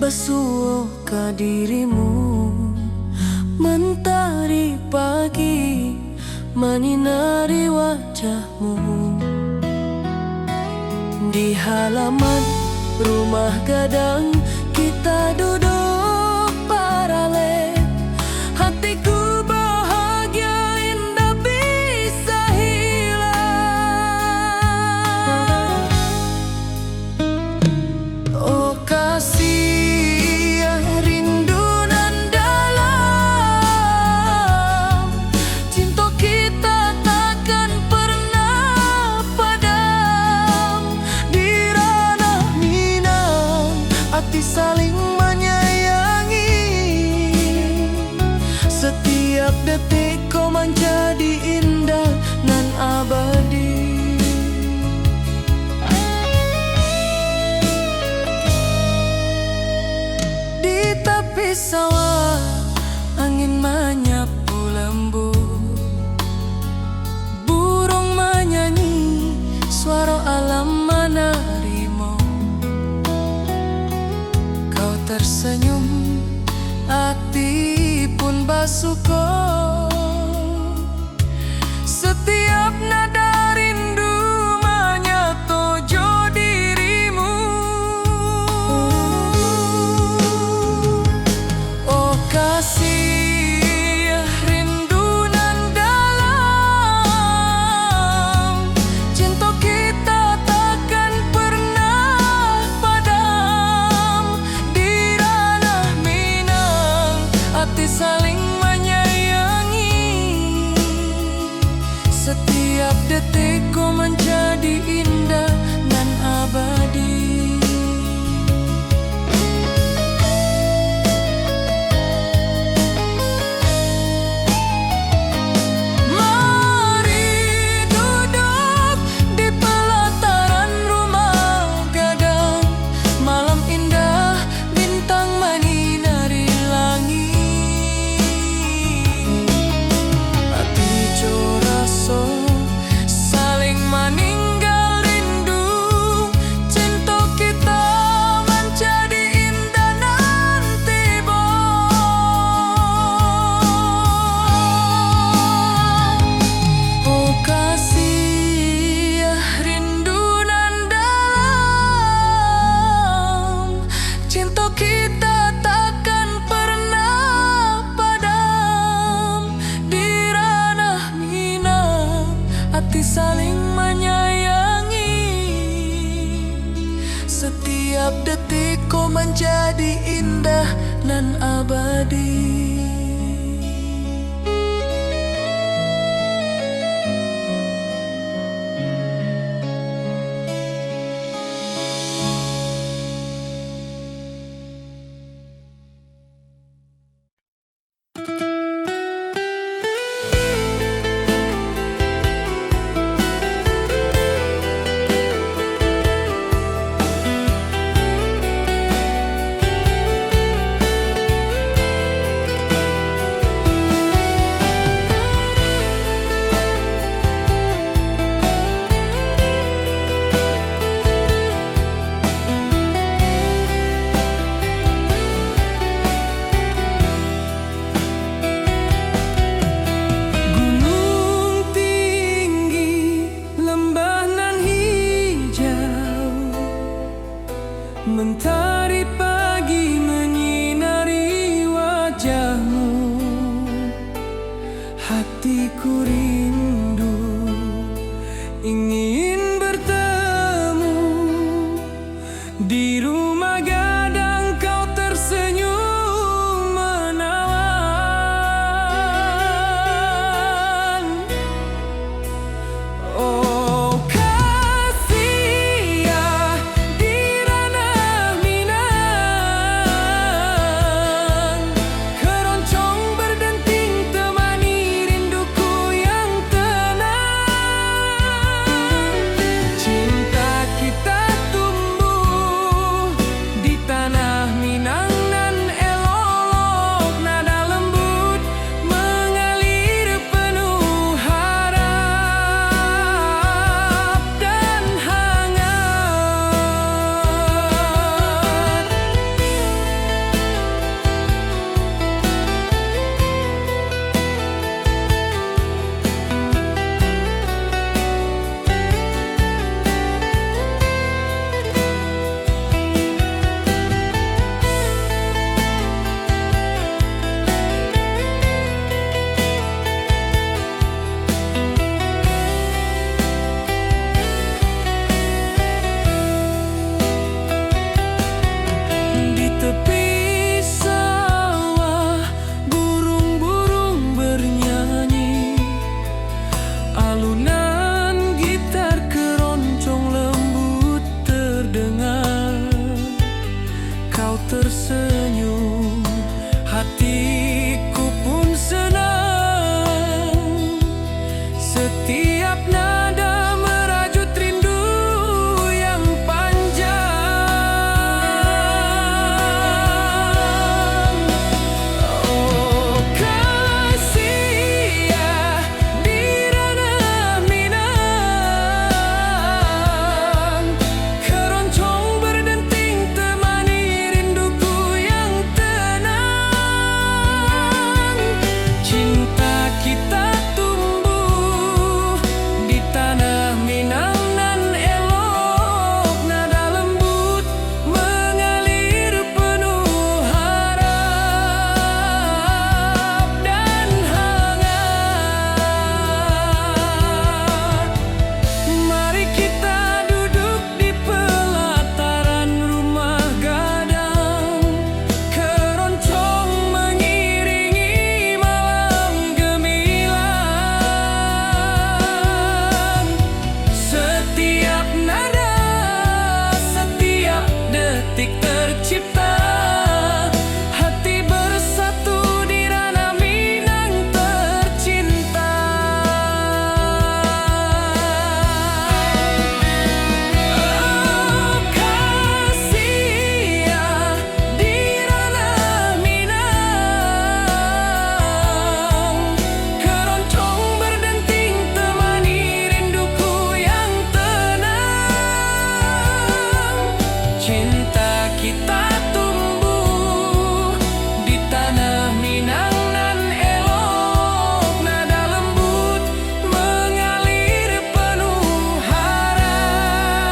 basuh ke dirimu. Mentari pagi menyinari wajahmu. Di halaman rumah gadang kita duduk paralel. Hatiku bahagia indah bisa hilang. Oh kasih rindu nan dalam, cinta kita takkan pernah padam. Di ranah Minang hati saling menyayangi. Setiap detik kau menjadi indah nan abadi. Di tepi sawah angin menyapu lembut. Burung menyanyi, suara alam menerimu. Kau tersenyum, hati pun bersyukur. Setiap nada rindu menyatu dirimu. Oh kasih rindu nan dalam, cinta kita takkan pernah padam. Di ranah Minang hati saling menyayangi. Setiap detik kau menjadi indah dan abadi. Mari duduk di pelataran rumah gadang. Malam indah, bintang menyinari langit. Hati joraso saling meninggal rindu. Cinta kita menjadi indah nanti oh kasih rindu nan dalam, cinta kita takkan pernah padam. Di ranah Minang hati saling menyayangi. Setiap detik kau menjadi indah nan abadi. Gunung tinggi, lembah nan hijau, mentari pagi menyinari wajahmu. Hatiku rindu ingin bertemu. Di rumah gadang kau tersenyum menawan. Oh kasih di ranah Minang, keroncong berdenting temani rinduku yang tersenyum, hatiku pun senang. Setiap nada merajut rindu yang panjang. Oh kasih ya di ranah Minang, keroncong berdenting temani rinduku yang tenang. Cinta kita tumbuh di tanah Minang nan elok, nada lembut mengalir penuh harap dan hangat. Mari kita duduk di pelataran rumah gadang, keroncong mengiringi malam gemilang. Setiap nada, setiap detik tercipta, hati bersatu di ranah Minang tercinta. Oh kasih ya di ranah Minang, keroncong berdenting temani rinduku yang tenang. Cinta kita tumbuh di tanah Minang nan elok, nada lembut mengalir penuh harap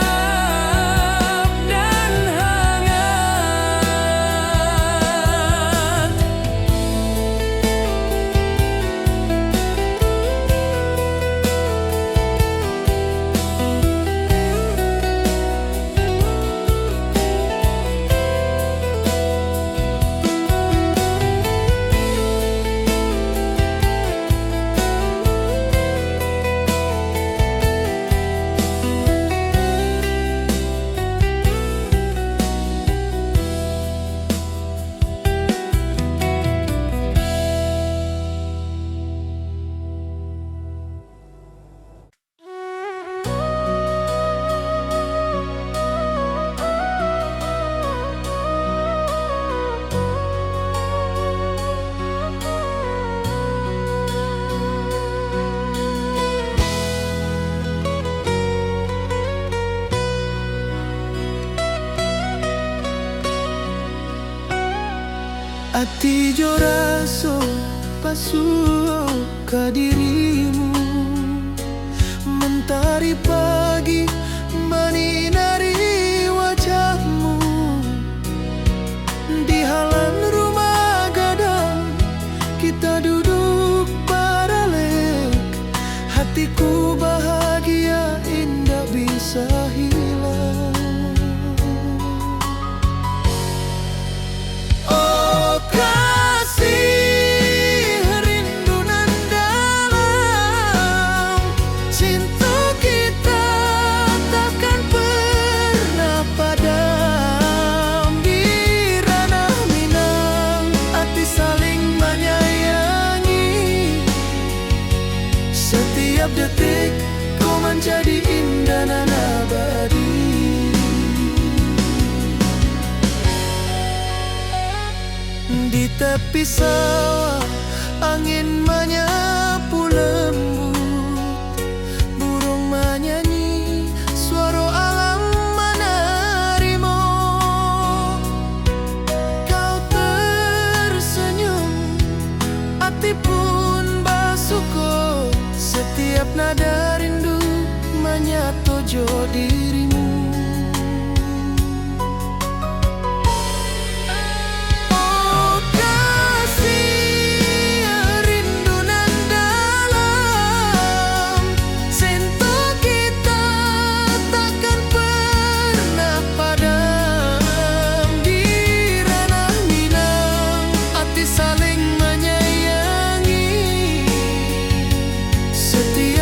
dan hangat. Ati jo raso pasuo ka dirimu, mentari pagi menyinari wajahmu. Di halaman rumah gadang kita duduk paralel, hatiku bahagia indah bisa hilang. Oh kasih rindu nan dalam, cinta kita takkan pernah padam. Di ranah Minang hati saling menyayangi, setiap detik kau menjadi indah nan abadi. Di tepi sawah angin menyapu lembut, burung menyanyi, suara alam menarimu. Kau tersenyum, hati pun bersyukur, setiap nada rindu menyatu jo dirimu.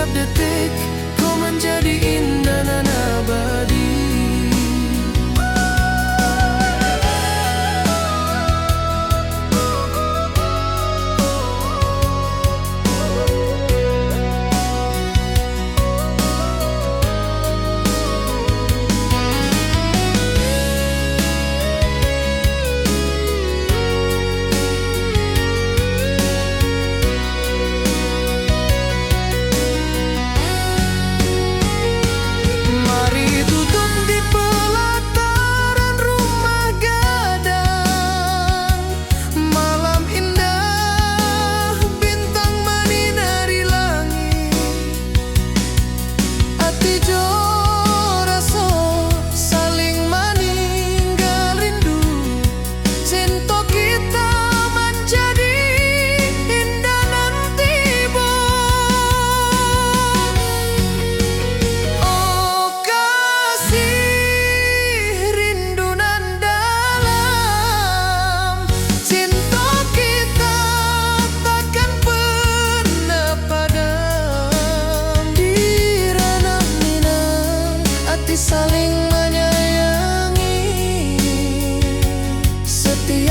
Detik kau menjadi indah nan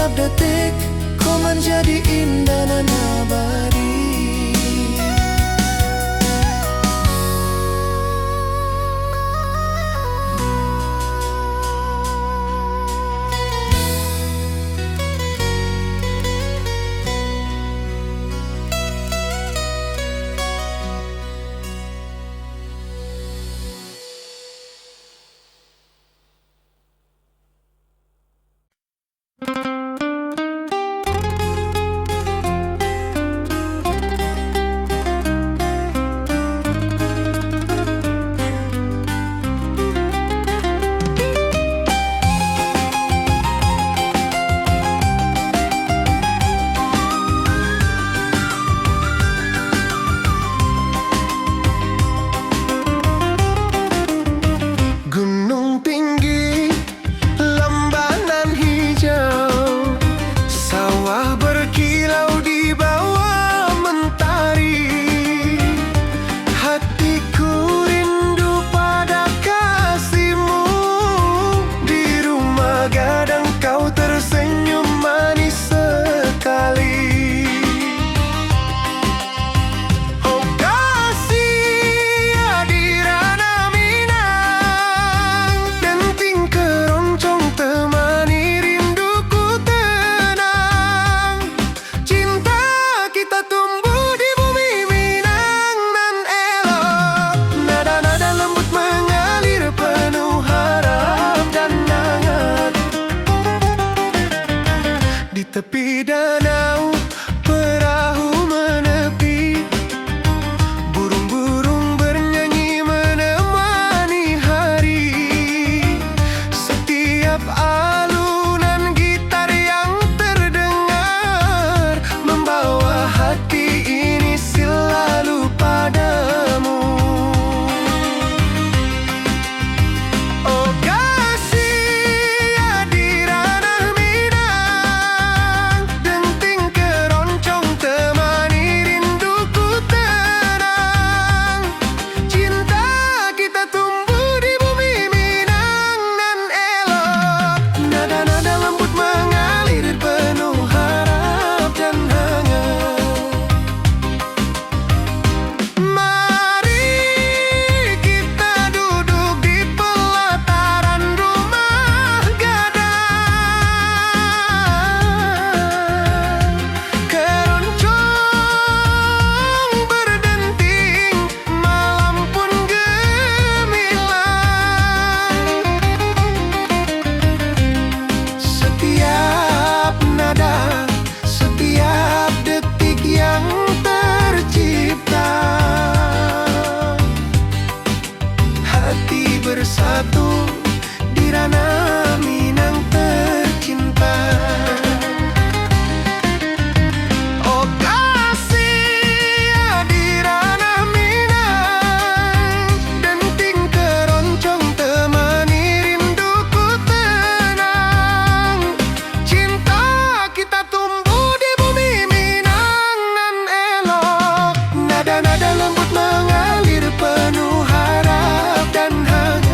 Setiap detik kau menjadi indah dan abadi. Gunung tinggi, lembanan hijau, sawah berkilau di bawah mentari. Hatiku rindu pada kasihmu. Di rumah gadang kau tersenyum manis sekali. Oh kasih Adirana Minang, denting keroncong temani rinduku tenang. Cinta kita tumbuh di bumi Minang nan elok. Nada-nada lembut mengalir penuh harap dan hangat. Di tepi danau perahu menepi, burung-burung bernyanyi menemani hari. Setiap alunan gitar yang terdengar membawa hati ini selalu padamu. Oh kasih Adirana Minang, denting keroncong temani rinduku tenang. Cinta kita tumbuh di bumi Minang nan elok. Nada-nada lembut mengalir penuh harap dan hangat. Mari kita duduk di pelataran rumah gadang. Keroncong berdenting, malam pun gemilang. Setiap nada, setiap detik yang tercipta, hati bersatu di ranah Minang tercinta. Oh kasih Adirana Minang, denting keroncong temani rinduku tenang. Cinta kita tumbuh di bumi Minang nan elok. Nada-nada lembut mengalir penuh harap dan hangat.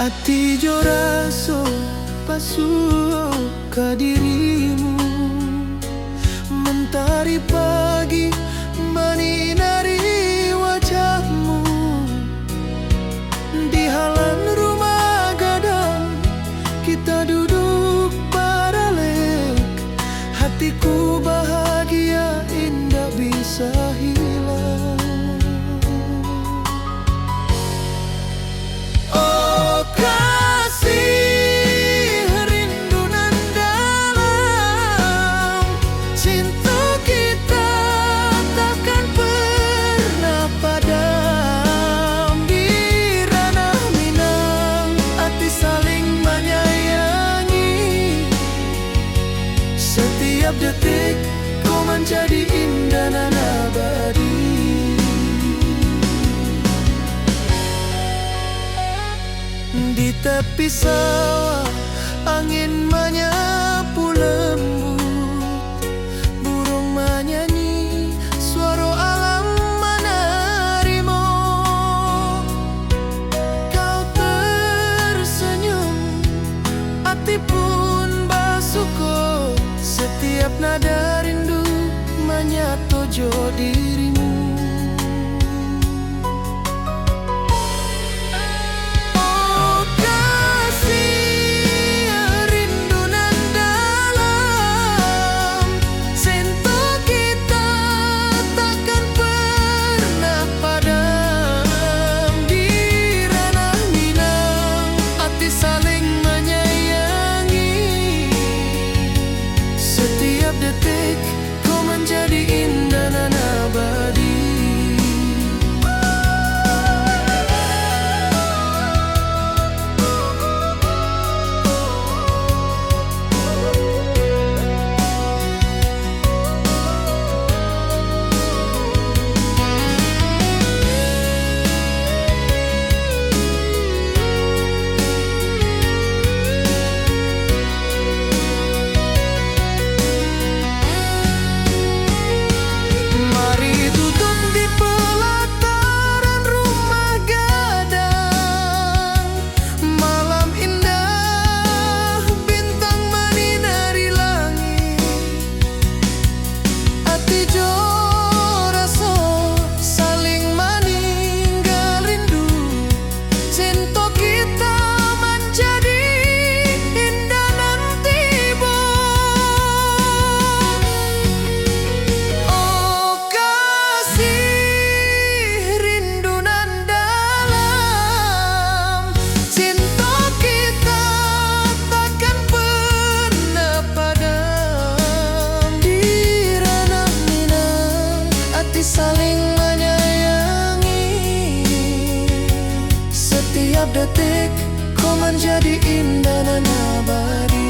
Ati jo raso pasuo ka dirimu, mentari pagi menyinari wajahmu. Di halan rumah gadang kita duduk paralek. Hatiku bahagia indah bisa hilang. Di tepi sawah angin menyapu lembut, burung menyanyi, suara alam menerimu. Kau tersenyum, hati pun bersyukur, setiap nada rindu menyatu dirimu. Oh kasih rindu nan dalam, sentuh kita takkan pernah padam. Di ranah Minang, hati saling menyayangi, setiap detik kau menjadi indah dan abadi. Mari duduk di pelataran rumah gadang, malam indah bintang menyinari langit. Hati jo rasa saling meninggal rindu, cinta kita menjadi indah nanti bo. Oh kasih rindu nan dalam, cinta kita takkan pernah padam. Di ranah Minang, hati saling menyayangi, setiap detik kau menjadi indah dan abadi.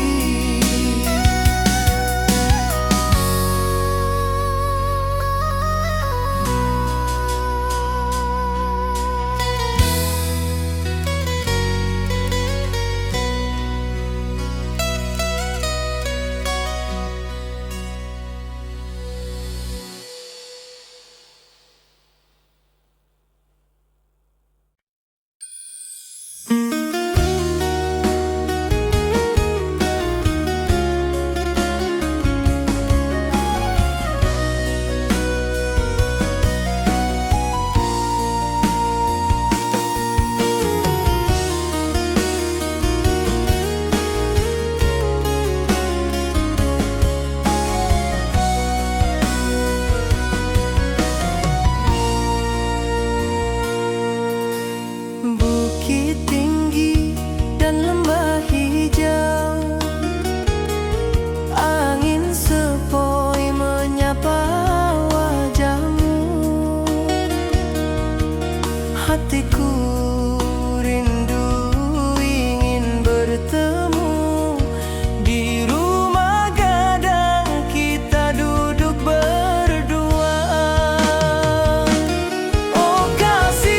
Bukit tinggi dan lembah hijau, angin sepoi menyapa wajahmu. Hatiku rindu ingin bertemu di rumah gadang, kita duduk berdua. Oh kasih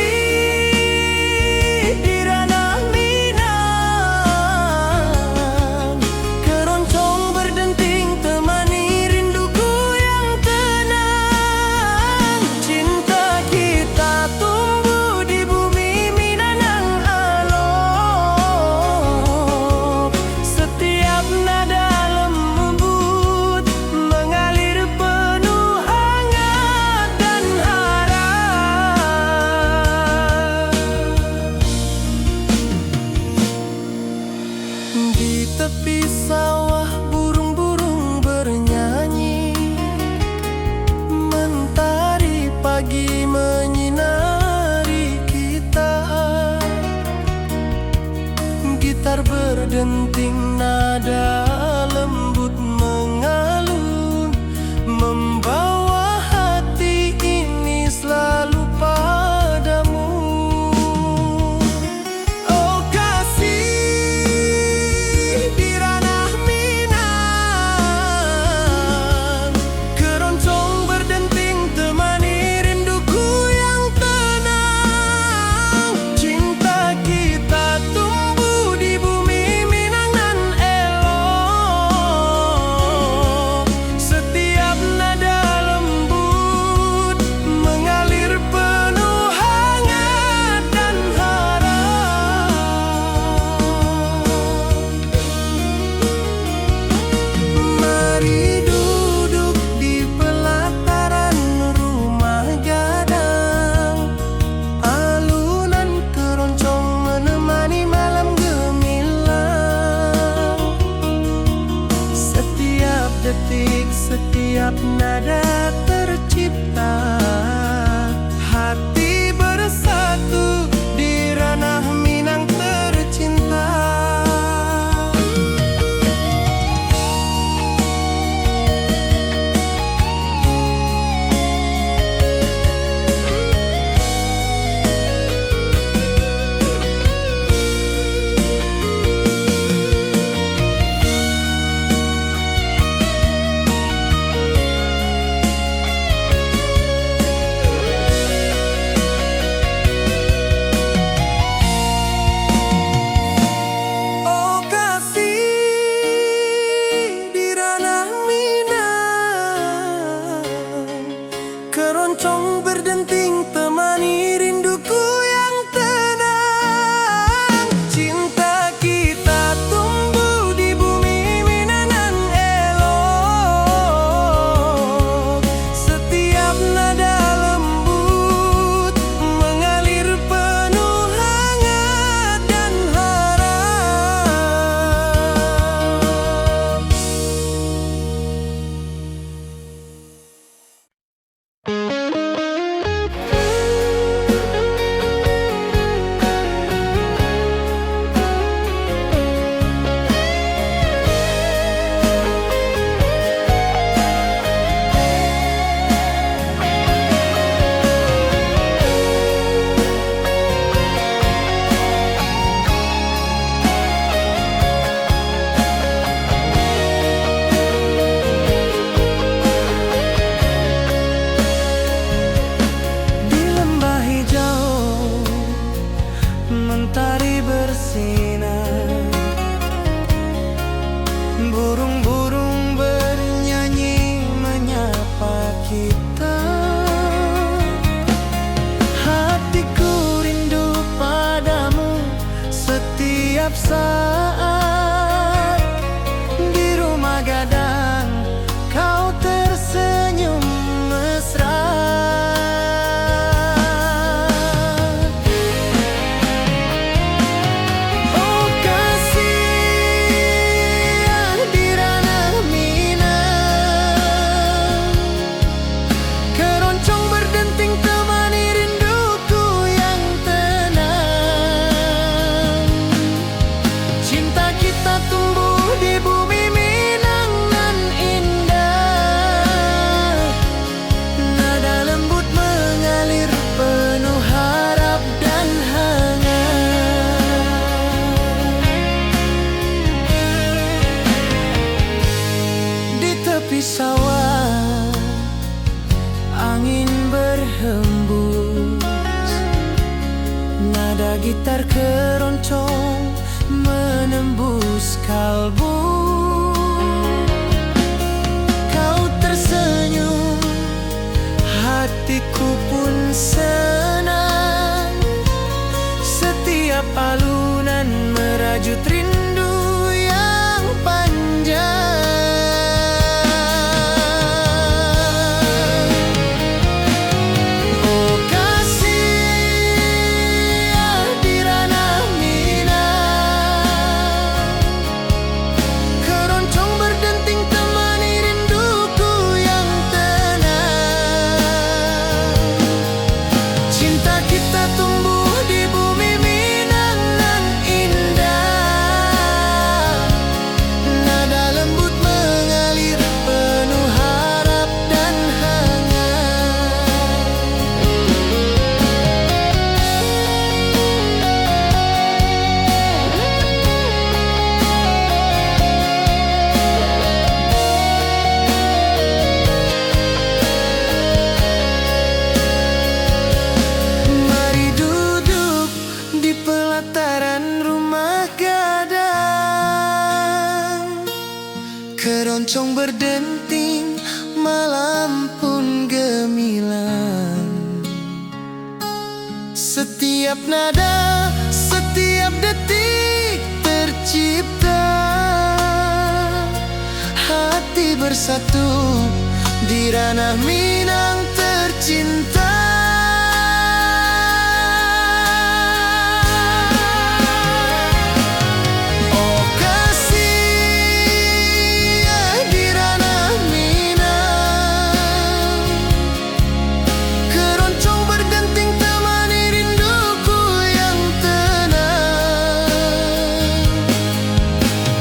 di ranah Minang, keroncong berdenting temani rinduku yang tenang. Cinta kita tumbuh di bumi Minang nada gitar keroncong menembus kalbu. Kau tersenyum, hatiku pun senang. Setiap alunan merajut rindu yang panjang. Oh kasih di ranah Minang, keroncong berdenting temani rinduku yang tenang. Cinta kita tumbuh di bumi Minang nan indah. Nada lembut mengalir penuh harap dan hangat. Mari duduk di pelataran rumah gadang. Keroncong berdenting, malam pun gemilang. Setiap nada, setiap detik tercipta. Hati bersatu di ranah Minang tercinta. Oh kasih di ranah Minang, keroncong berdenting temani rinduku yang tenang.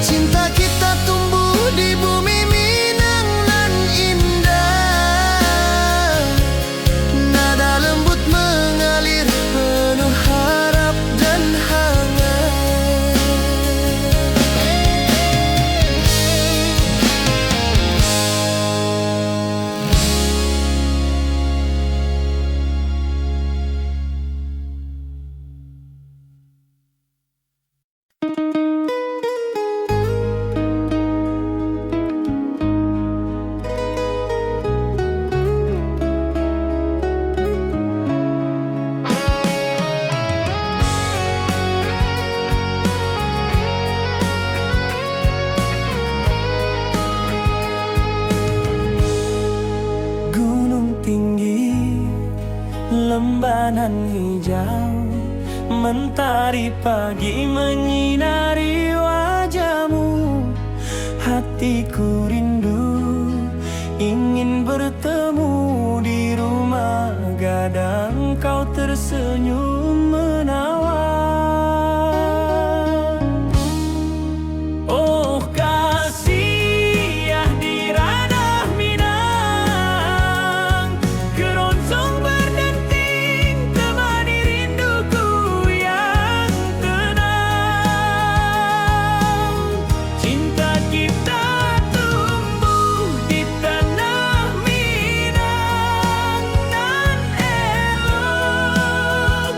Cinta kita tumbuh di bumi Minang nan indah. Nada lembut mengalir penuh harap dan hangat. Gunung tinggi, lembanan hijau, mentari pagi menyinari wajahmu. Hatiku rindu, ingin bertemu di rumah gadang. Kau tersenyum menawan. Oh kasih di ranah Minang, keroncong berdenting temani rinduku yang tenang. Cinta kita tumbuh di tanah Minang nan elok.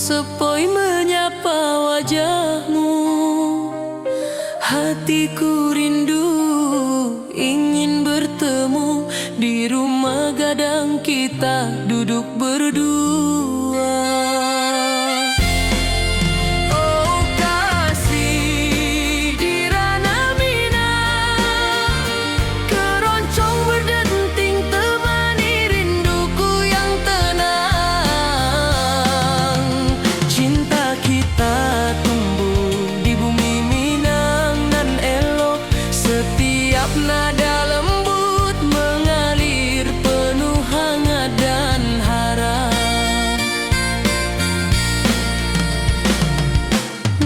sepoi menyapa wajahmu. Hatiku rindu ingin bertemu di rumah gadang kita duduk berdua. Oh kasih di ranah Minang, keroncong berdenting temani rinduku yang tenang. Cinta kita tumbuh di bumi Minang nan elok, setiap nada lembut mengalir penuh hangat dan harap.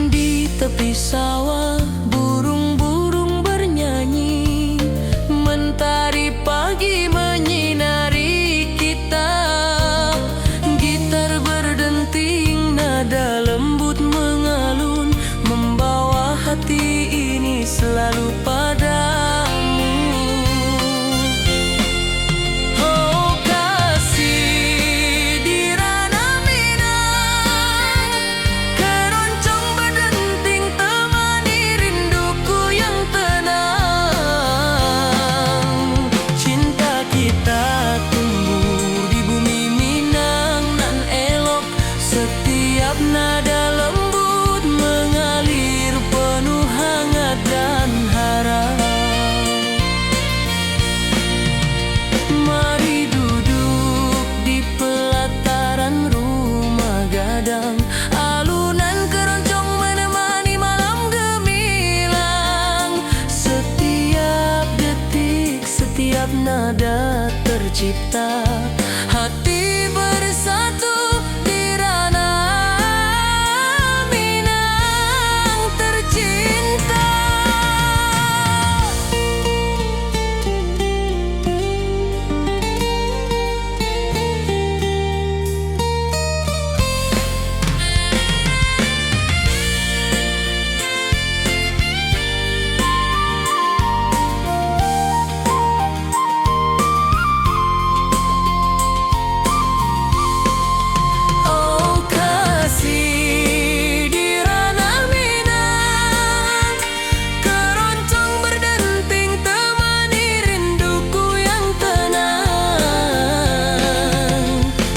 Di tepi sawah burung-burung bernyanyi, mentari pagi menyinari kita. Gitar berdenting, nada lembut mengalun, membawa hati ini selalu padamu. Oh kasih di ranah Minang, keroncong berdenting temani rinduku yang tenang. Cinta kita tumbuh di bumi Minang nan elok, setiap nada lembut mengalir penuh hangat dan harap. Mari duduk di pelataran rumah gadang, alunan keroncong menemani malam gemilang. Setiap detik, setiap nada tercipta, hati bersatu di ranah Minang tercinta. Oh kasih di ranah Minang, keroncong berdenting temani rinduku yang tenang.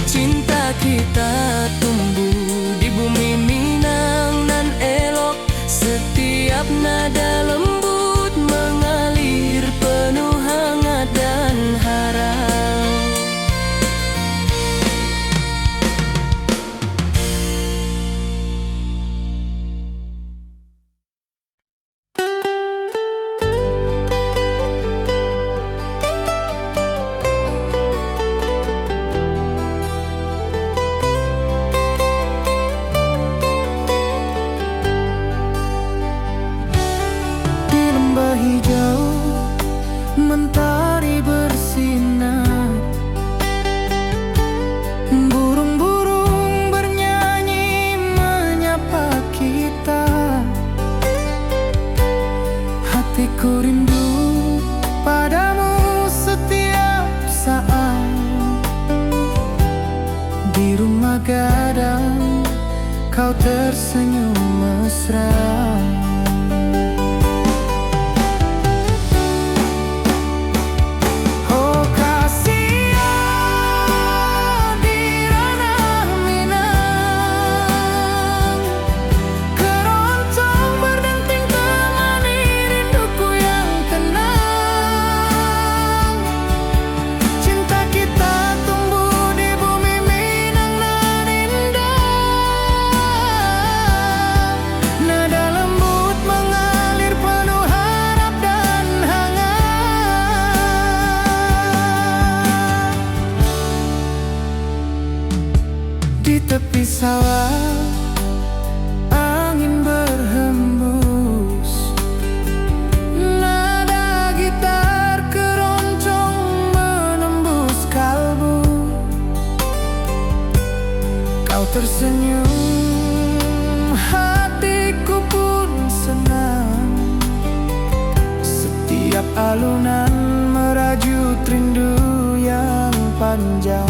Cinta kita tumbuh di bumi Minang nan elok, setiap nada lembut mengalir penuh hangat dan harap. Di lembah hijau mentari bersinar, burung-burung bernyanyi menyapa kita. Hatiku rindu padamu setiap saat. Di rumah gadang kau tersenyum mesra. Oh kasih di ranah Minang, keroncong berdenting temani rinduku yang tenang. Cinta kita tumbuh di bumi Minang nan indah, nada lembut mengalir penuh harap dan hangat. Di tepi sawah angin berhembus, nada gitar keroncong menembus kalbu. Kau tersenyum, hatiku pun senang. Setiap alunan merajut rindu yang panjang.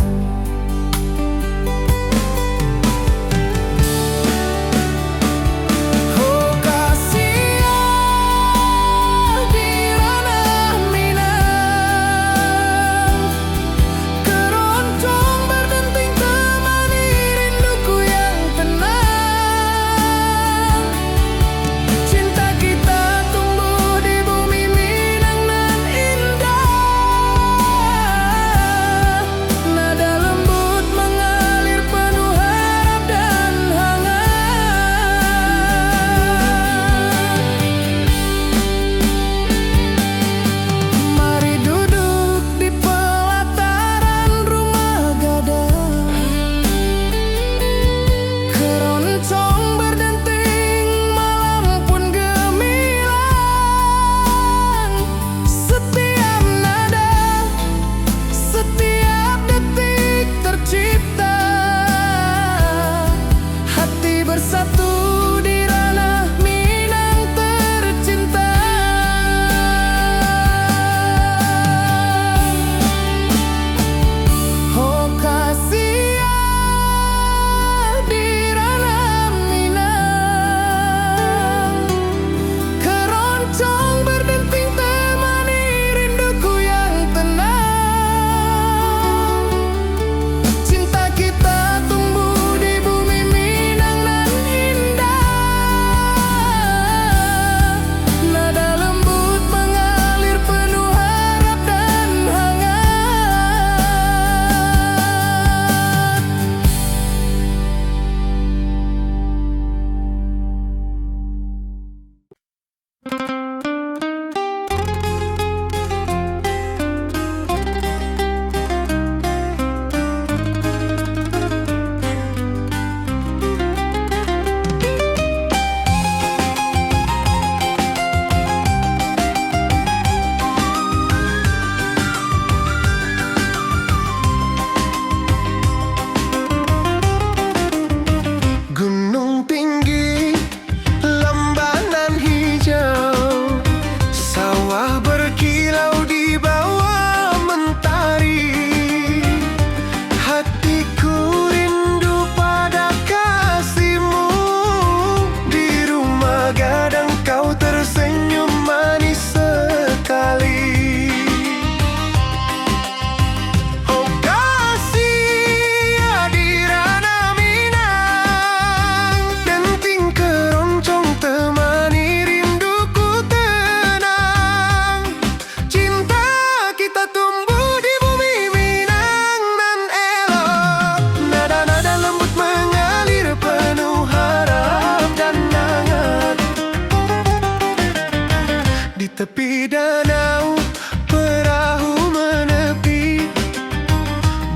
tepi danau, perahu menepi,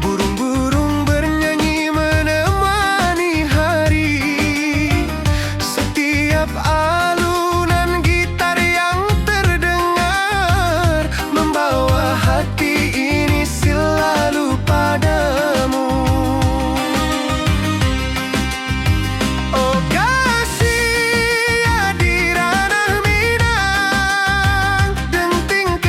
burung-burung bernyanyi menemani hari. Setiap alunan gitar yang terdengar membawa hati ini selalu padamu. Oh kasih ya di ranah Minang, denting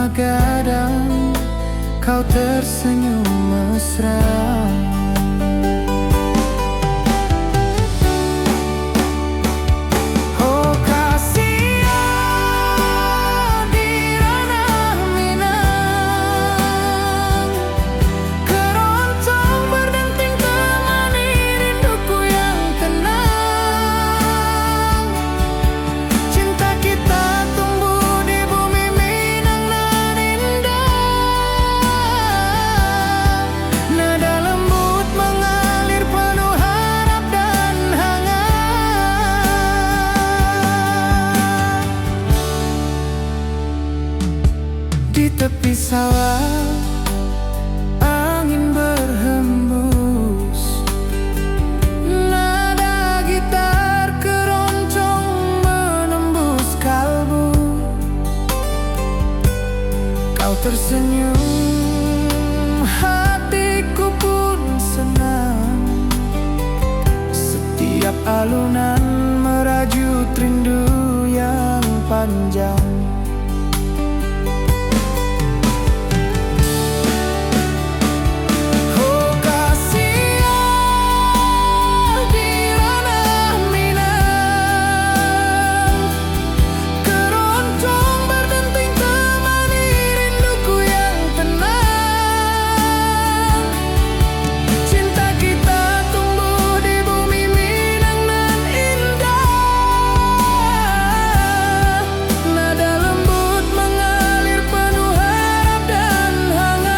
rumah gadang, kau tersenyum mesra. Oh kasihan di ranah Minang, keroncong berdenting temani rinduku yang tenang. Cinta kita tumbuh di bumi Minang nan indah. Nada lembut mengalir penuh harap dan hangat. Di tepi sawah angin berhembus, nada gitar keroncong menembus kalbu. Kau tersenyum, hatiku pun senang. Setiap alunan merajut rindu yang panjang. Oh kasihan di ranah Minang, keroncong berdenting temani rinduku yang tenang. Cinta kita tumbuh di bumi Minang nan indah. Nada lembut mengalir penuh harap dan hangat.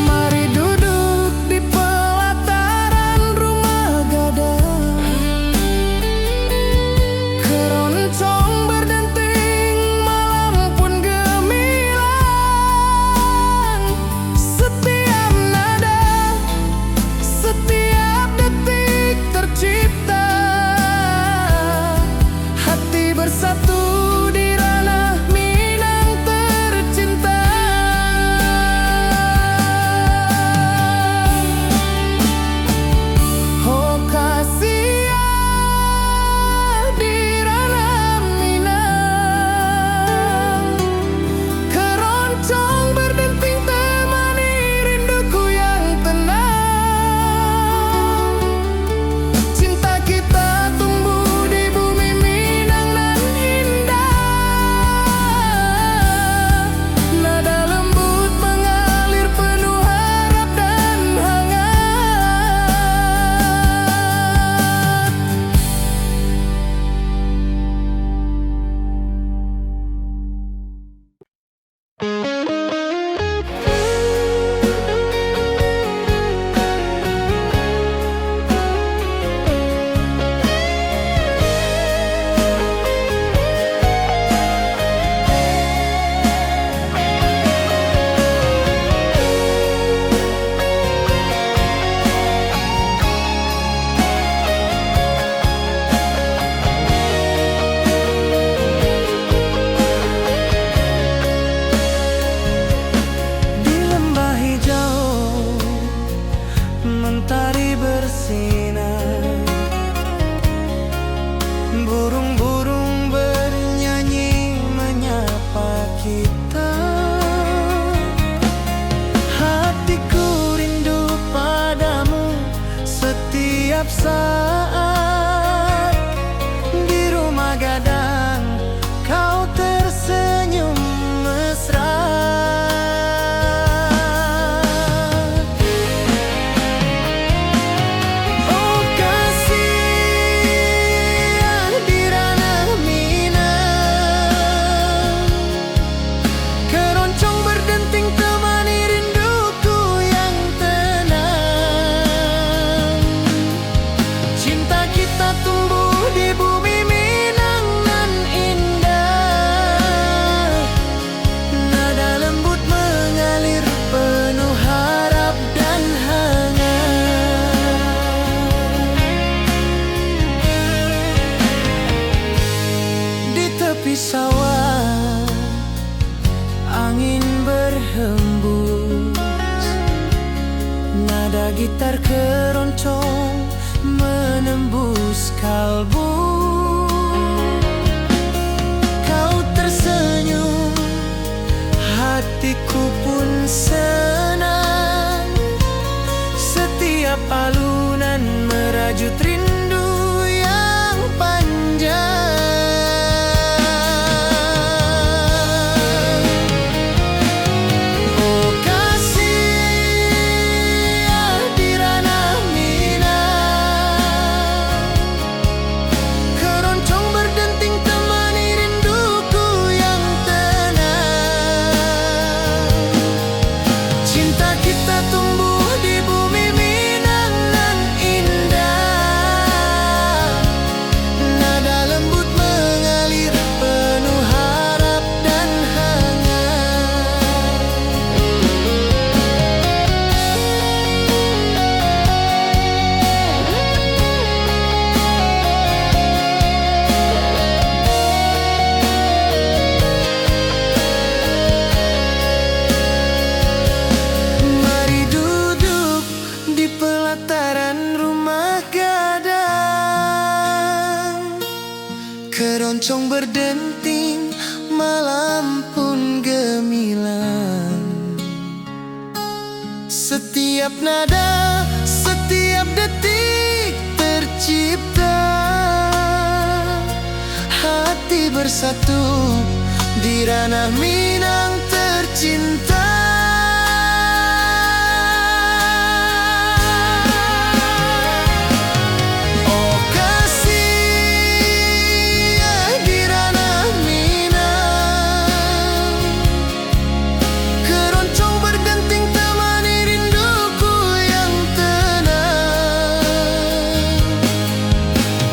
Mari duduk di pelataran rumah gadang, keroncong berdenting malam pun gemilang. Setiap nada, setiap detik tercipta, hati bersatu di ranah Minang tercinta. Oh kasihan di ranah Minang, keroncong berdenting temani rinduku yang tenang. Cinta kita tumbuh di bumi Minang nan indah. Nada lembut mengalir penuh harap dan hangat. Di lembah hijau mentari bersinar, burung-burung bernyanyi menyapa kita. Hatiku rindu padamu setiap saat. Di rumah gadang kau tersenyum mesra. Oh kasihan di ranah Minang, keroncong berdenting temani rinduku yang tenang. Cinta kita tumbuh di bumi Minang nan indah. Nada lembut mengalir penuh harap dan hangat. Di tepi sawah angin berhembus, nada gitar keroncong menembus tulus kalbu. Kau tersenyum, hatiku pun senang. Setiap alunan merajut rindu yang panjang. Oh kasih di ranah Minang, keroncong berdenting temani rinduku yang tenang. Cinta kita tumbuh di bumi Minang nan indah. Nada lembut mengalir penuh harap dan hangat. Mari duduk di pelataran rumah gadang. Keroncong berdenting, malam pun gemilang. Setiap nada, setiap detik tercipta. Hati bersatu di ranah Minang tercinta. Oh kasih di ranah Minang, keroncong berdenting temani rinduku yang tenang.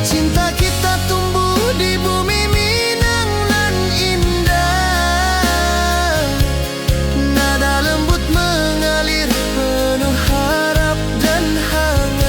Cinta kita tumbuh di bumi Minang nan indah. Nada lembut mengalir penuh harap dan hangat.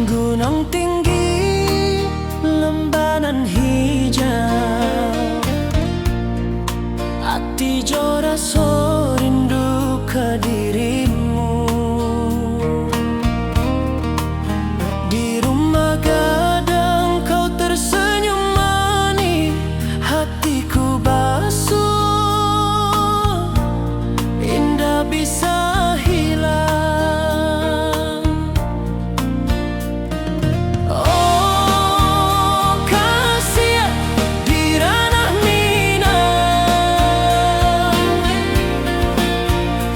Gunung tinggi, lembanan hijau, hati jora so rindu ke dirimu. Di rumah gadang kau tersenyum manis, hatiku basuh, indah bisa hilang. Oh kasih di ranah Minang,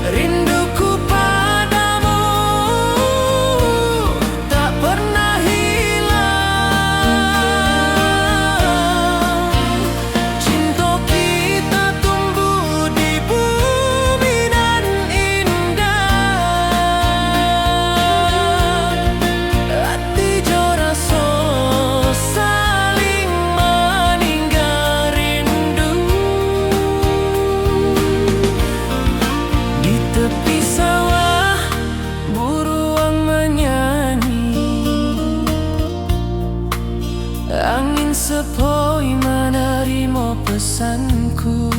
rinduku padamu tak pernah hilang. Cinta kita tumbuh di bumi nan indah. Hati jora so saling meninggal rindu. Di tepi sawah buruang menyanyi, angin sepoi menerima pesanku.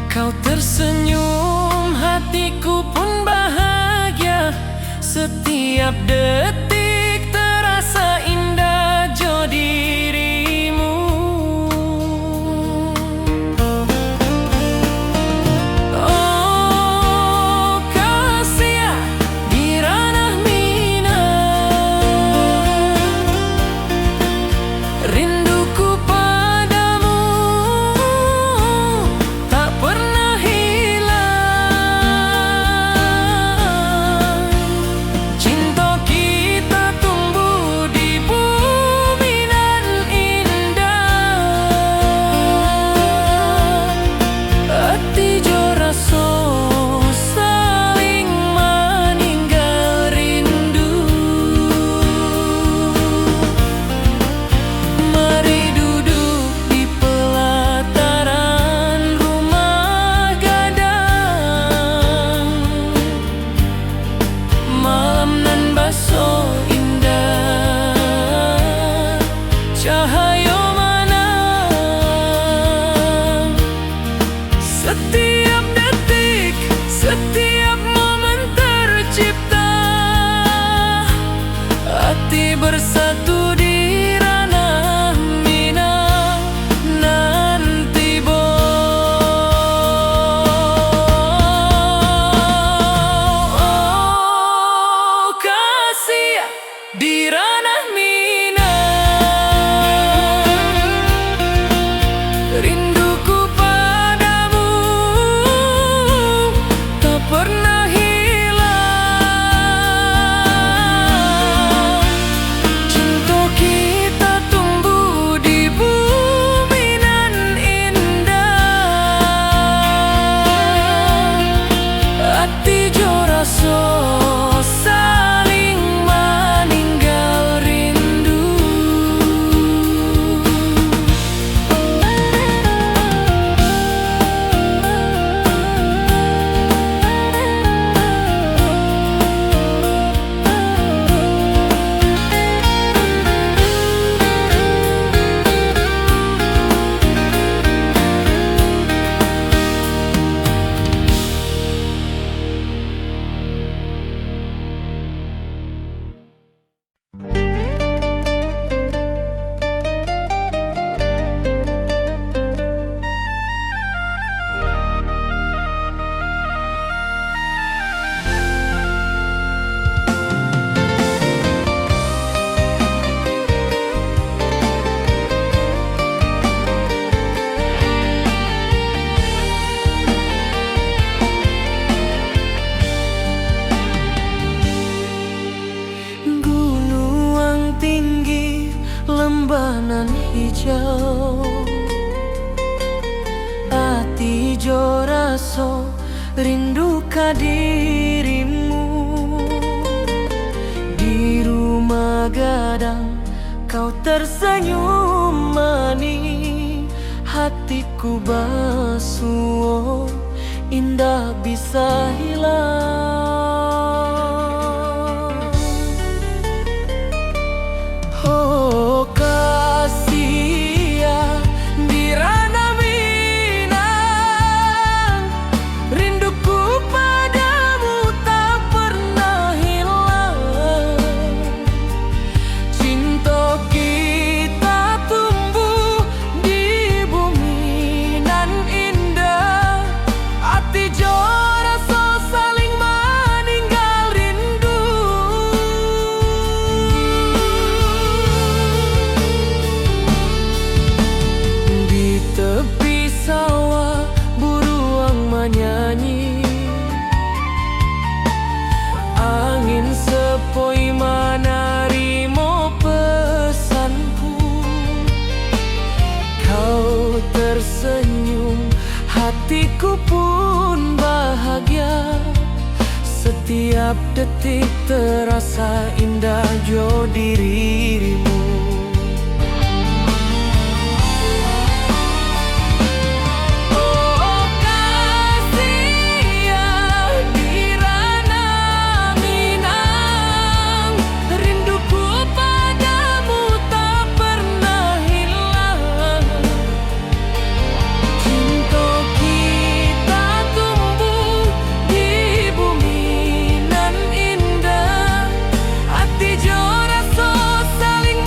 Kau tersenyum, hatiku pun bahagia. Setiap detik terasa indah jo dirimu. Oh kasih di ranah Minang, rinduku padamu tak pernah hilang. Cinta kita so saling meninggal rindu. Gunung tinggi, lembanan hijau, ati jo raso rindu ka dirimu. Di rumah gadang kau tersenyum manis, hatiku basuh indah bisa hilang. Oh kasih ya di ranah Minang, rinduku padamu tak pernah hilang. Cinta kita tumbuh di bumi nan indah, hati jo rasa saling meninggal rindu. Di tepi sawah buruang menyanyi, angin sepoi menerima pesanku. Kau tersenyum, hatiku pun bahagia. Setiap detik terasa indah jo dirimu. Oh kasih ya di ranah Minang, rinduku padamu tak pernah hilang. Cinta kita tumbuh di bumi nan indah, hati jo rasa saling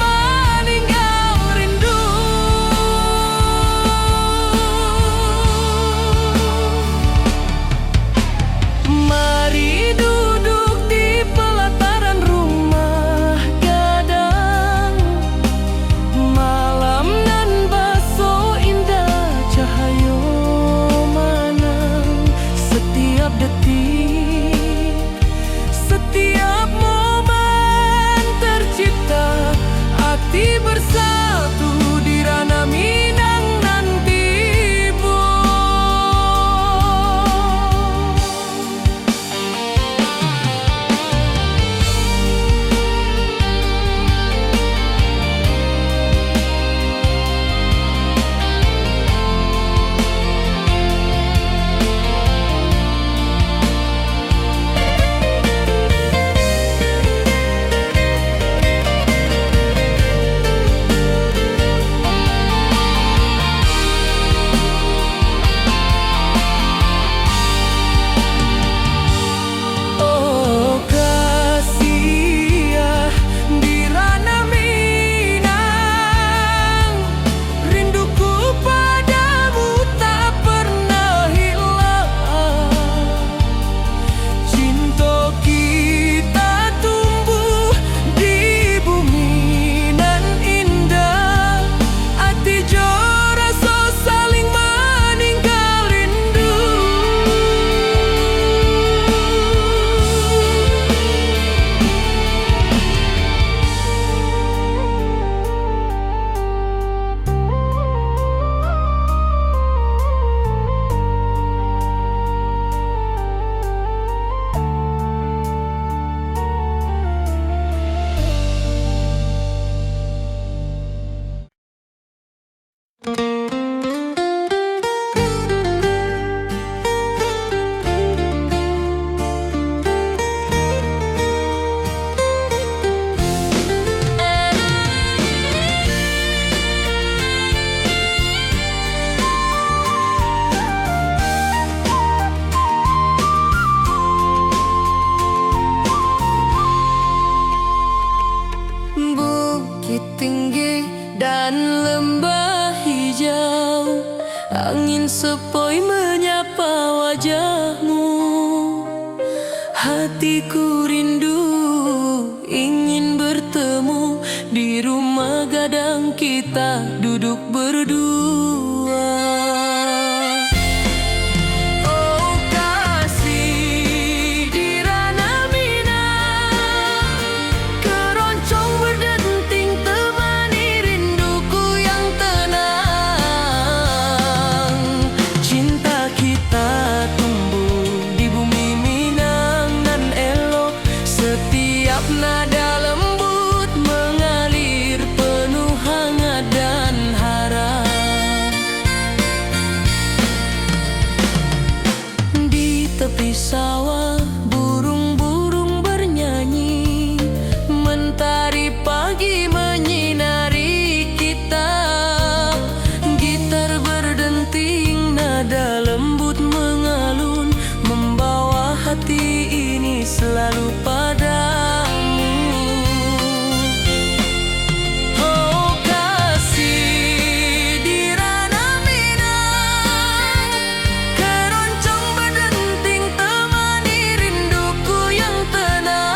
Oi menyapa wajahmu, hatiku rindu ingin bertemu di rumah gadang kita duduk berdua. Oh kasih di ranah Minang, keroncong berdenting temani rinduku yang tenang. Cinta kita tumbuh di bumi Minang nan elok, setiap nada lembut mengalir penuh hangat dan harap. Di tepi sawah burung-burung bernyanyi, mentari pagi menyinari kita. Gitar berdenting, nada lembut mengalun, membawa hati ini selalu padamu. Oh kasih di ranah Minang, keroncong berdenting temani rinduku yang tenang.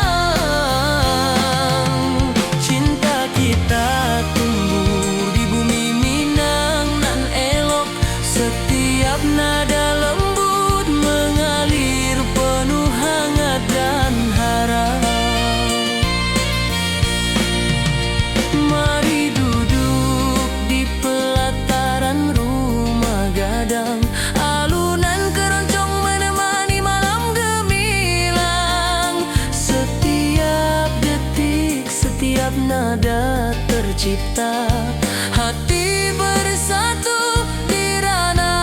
Cinta kita tumbuh di bumi Minang nan elok, setiap nada lembut mengalir penuh hangat dan harap. Mari duduk di pelataran rumah gadang, alunan keroncong menemani malam gemilang. Setiap detik, setiap nada tercipta, hati bersatu di ranah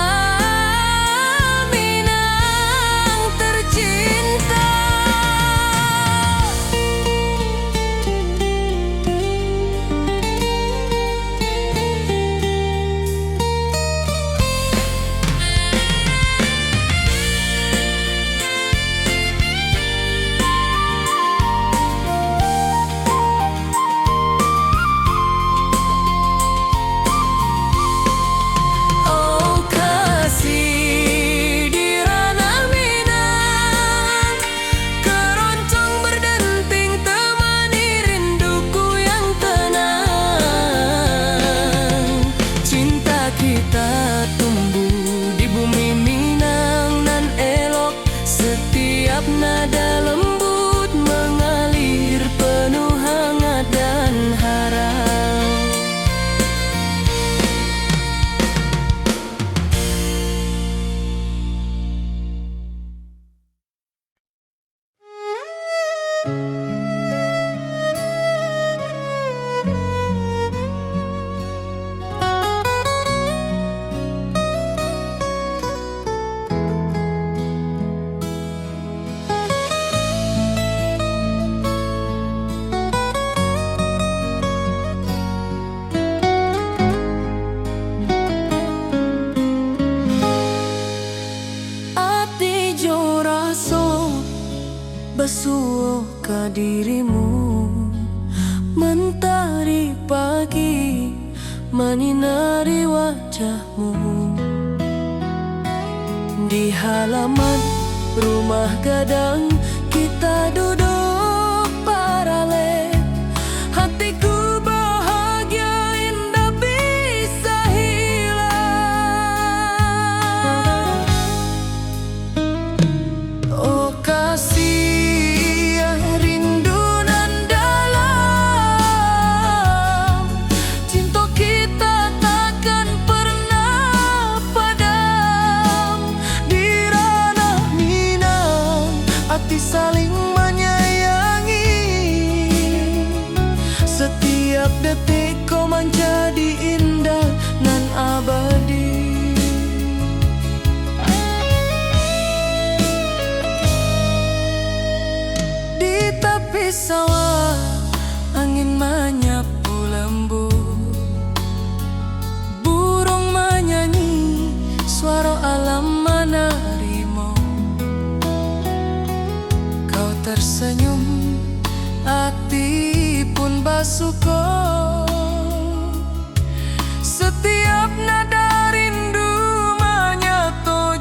Minang tercinta. Oh kasih di ranah Minang, keroncong berdenting temani rinduku yang tenang. Cinta kita tumbuh di bumi Minang nan elok, setiap nada lembut mengalir penuh hangat dan harap. Ati jo raso basuh ka dirimu, mentari pagi menyinari wajahmu. Di halaman rumah gadang kita duduk paralel, hatiku bahagia indah bisa hilang. Oh kasih yang rindu nan dalam, cinta kita takkan pernah padam. Di ranah Minang hati saling menyayangi, setiap detik kau menjadi indah nan abadi. Di tepi sawah angin menyapu lembut, burung menyanyi, suara alam menerimu. Kau tersenyum, hati pun basuh. Setiap nada rindu menyatu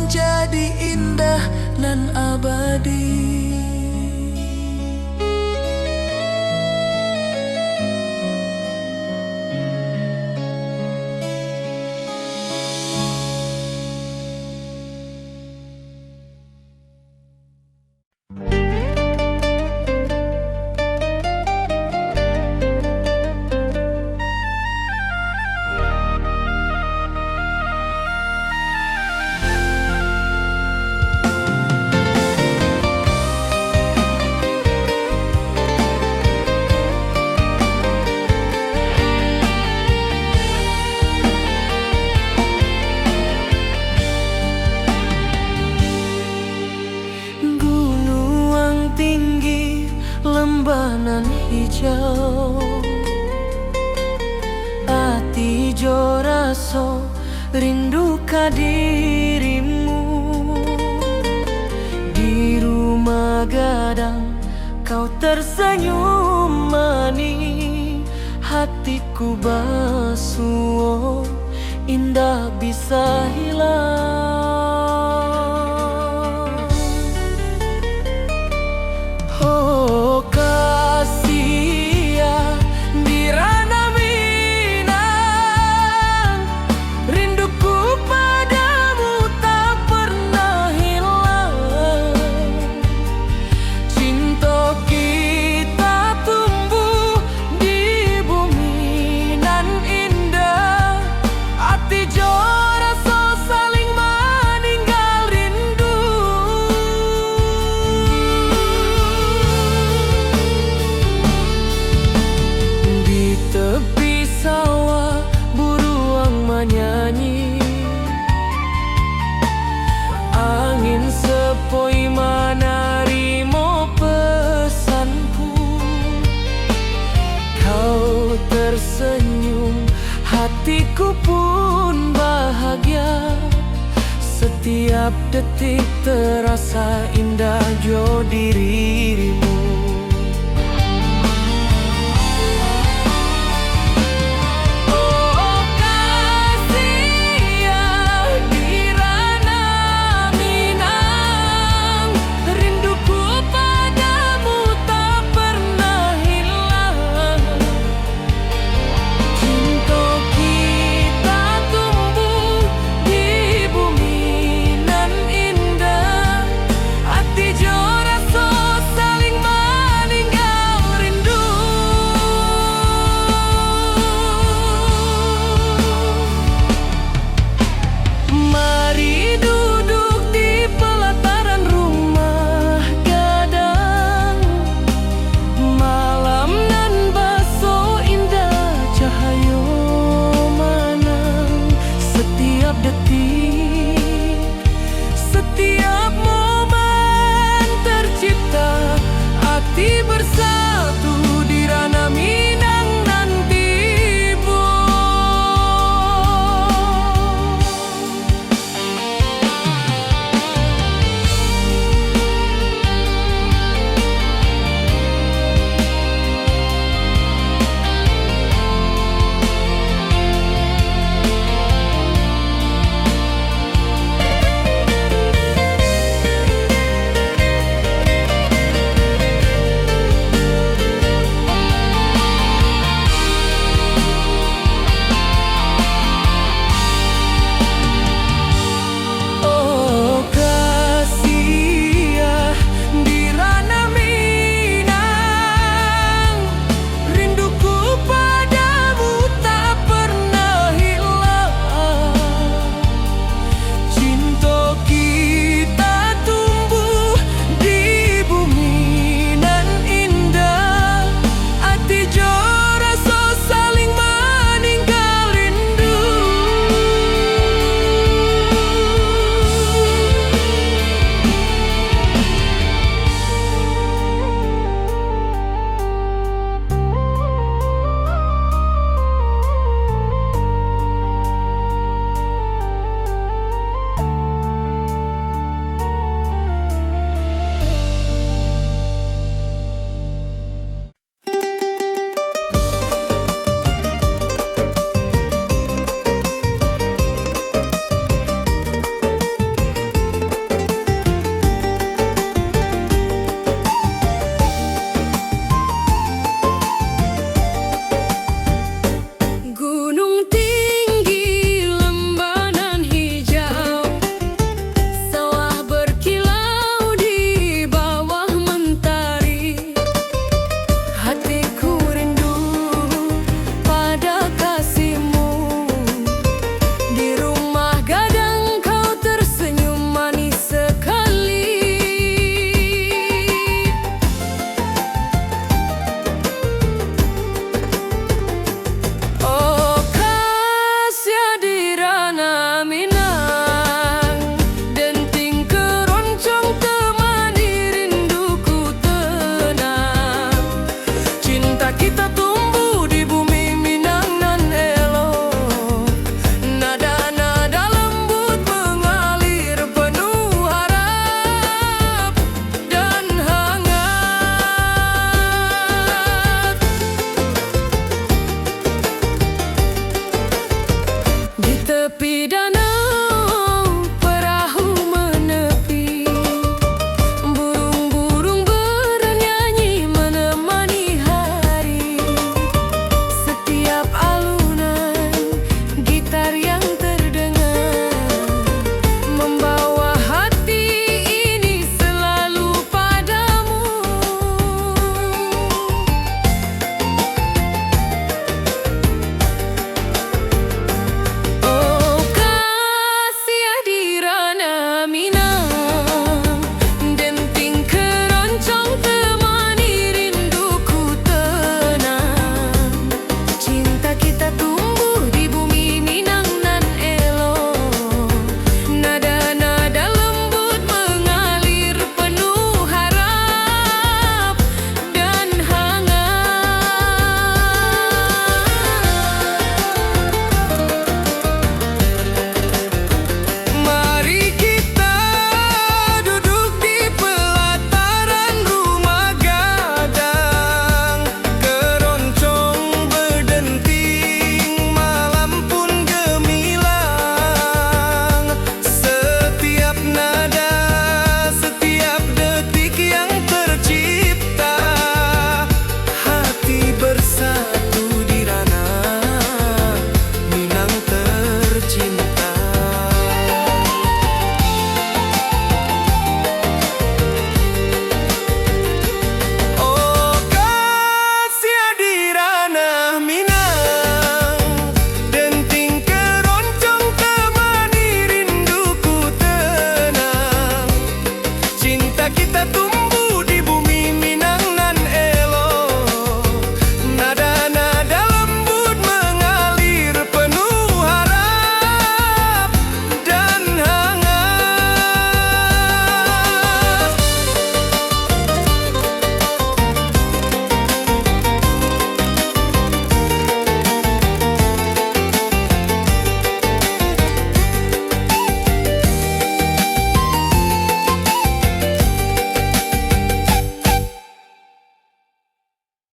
menjadi indah dan abadi. Lembanan hijau, ati jo raso rindu ka dirimu. Di rumah gadang kau tersenyum manis, hatiku basuh indah bisa hilang. Sepoi menarimo pesanku, kau tersenyum, hatiku pun bahagia. Setiap detik terasa indah jo dirimu.